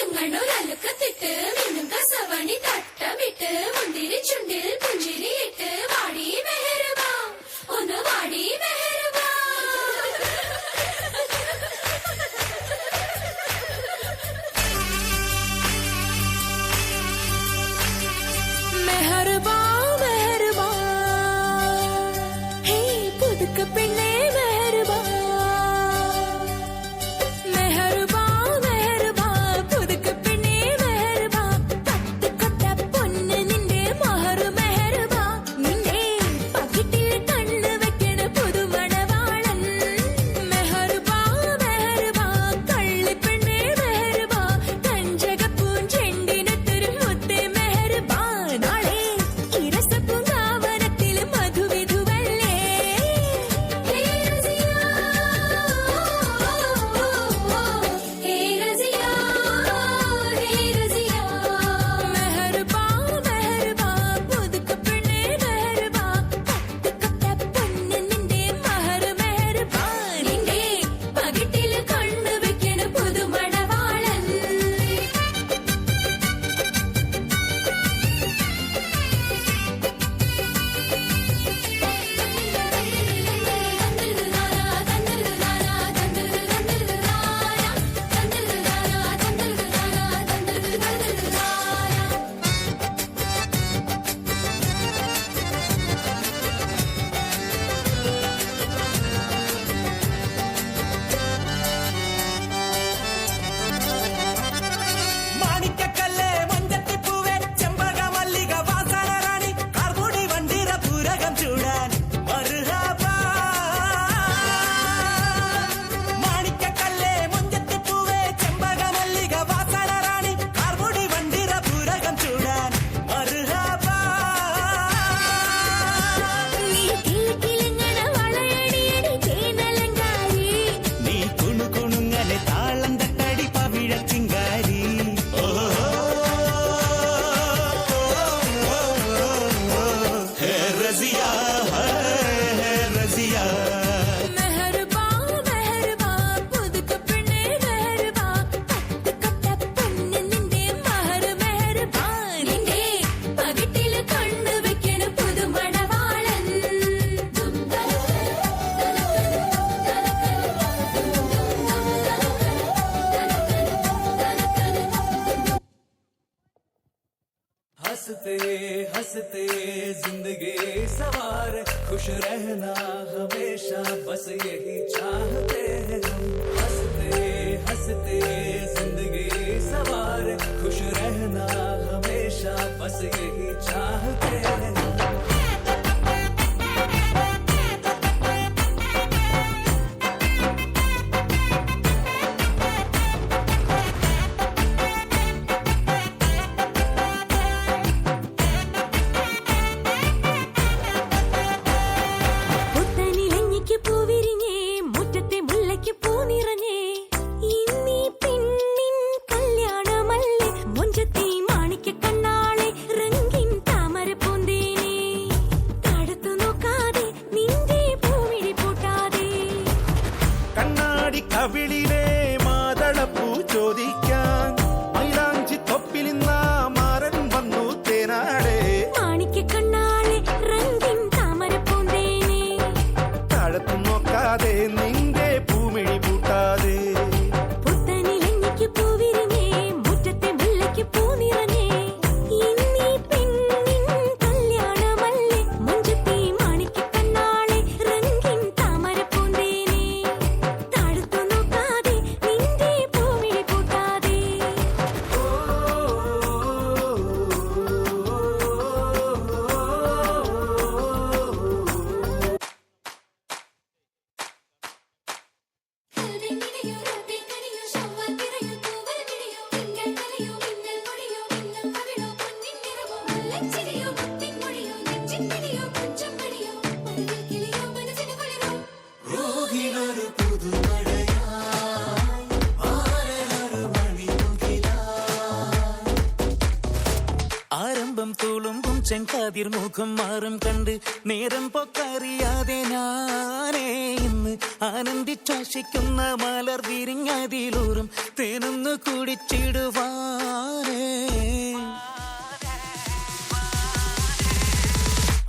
കിലുക്കിലുങ്ങണൊരലുക്കത്തിട്ട് മിന്നും കസവണി തട്ടമിട്ട് മുന്തിരി ചുണ്ടിൽ പുഞ്ചിരിയിട്ട് വാടി മെഹർബാ ഒന്ന് വാടി മെഹർബാ മെഹർബാ മെഹർബാ ഹേ പുതുക്ക പെണ്ണേ മെഹർബാ हंसते हंसते जिंदगी सवार खुश रहना हमेशा बस यही चाहते हैं हम हंसते हंसते जिंदगी सवार खुश रहना हमेशा बस यही चाहते हैं കവിളിലെ മാതളപ്പൂ ചോദിക്കാൻ മൈലാഞ്ചി തൊപ്പിലിന്ന മാരൻ വന്നു തേനാടെ മാണിക്കണ്ണാളെ റംഗിൻ താമര പൂന്തേനെ താഴത്തു നോക്കാതെ നിന്റെ പൂമിഴി പൂട്ടാതെ പുത്തനിലഞ്ഞിക്ക് പൂവിരിഞ്ഞേ മുറ്റത്തെ മുല്ലയ്ക്ക് പൂ നിറഞ്ഞേ ഇന്നീ പെണ്ണിൻ കല്യാണമല്ലേ മുഞ്ചത്തി മാണിക്കണ്ണാളെ റംഗിൻ താമര പൂന്തേനെ താഴത്തു നോക്കാതെ നിന്റെ പൂമിഴി പൂട്ടാതെ ചെങ്കാതിർ മുഖം മാറും കണ്ട് നേരം പൊക്കറിയാതെ ഞാനേ ഇന്ന് ആനന്ദിച്ചാശിക്കുന്ന മലർ വിരിഞ്ഞതിലൂറും തേനൊന്നു കുടിച്ചിടുവാനേ.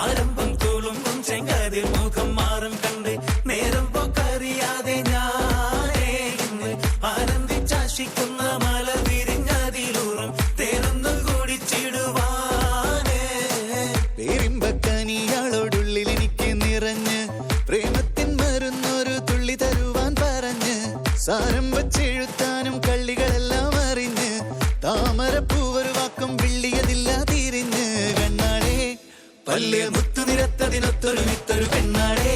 ആരംഭം തുളുമ്പും ചെങ്കാതിർ മുഖം മാറും കണ്ട് നേരം പൊക്കറിയാതെ ഞാനേ ഇന്ന് ആനന്ദിച്ചാശിക്കുന്ന മലർ വിരിഞ്ഞതിലൂറും തേനൊന്നു കുടിച്ചിടുവാനേ. പേരിമ്പക്കനിയാളോടുള്ളിൽ എനിക്ക് നിറഞ്ഞ് പ്രേമത്തിൻ മരുന്നൊരു തുള്ളി തരുവാൻ പറഞ്ഞ് സാരം വച്ചെഴുത്താനും കള്ളികളെല്ലാം അറിഞ്ഞ് താമരപ്പൂവൊരു വാക്കും വിള്ളിയതില്ല തിരിഞ്ഞ് കണ്ണാടേ പല്ല് മുത്തു നിരത്തതിനൊത്തൊരു വിത്തൊരു പെണ്ണാടേ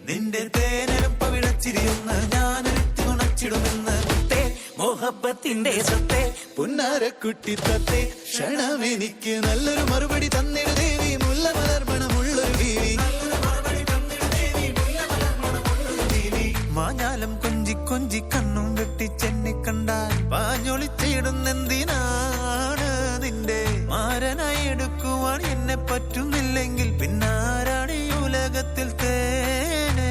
നിന്റെ തേനലും പവിഴച്ചിരിയൊന്ന് ഞാനൊരുത്തി ഉണച്ചിടുമെന്ന് മുത്തേ മോഹബത്തിന്റെ സത്തേ പുന്നാരക്കുട്ടി തത്തേ ക്ഷണമെനിക്ക് നല്ലൊരു മറുപടി തന്നിടു ദേവി മുല്ല മലർമണമുള്ളൊരു ബീവി മാഞ്ഞാലം കൊഞ്ചി കൊഞ്ചി കണ്ണും വെട്ടിച്ചെന്നെ കണ്ടാൽ പാഞ്ഞൊളിച്ചിടുന്നെന്തിനാണ് നിന്റെ മാരനായി എടുക്കുവാൻ എന്നെ പറ്റുന്നില്ലെങ്കിൽ പിന്നാരാണ് ഈ ഉലകത്തിൽ തേനേ.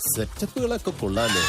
സെറ്റപ്പുകളൊക്കെ കൊള്ളാലോ.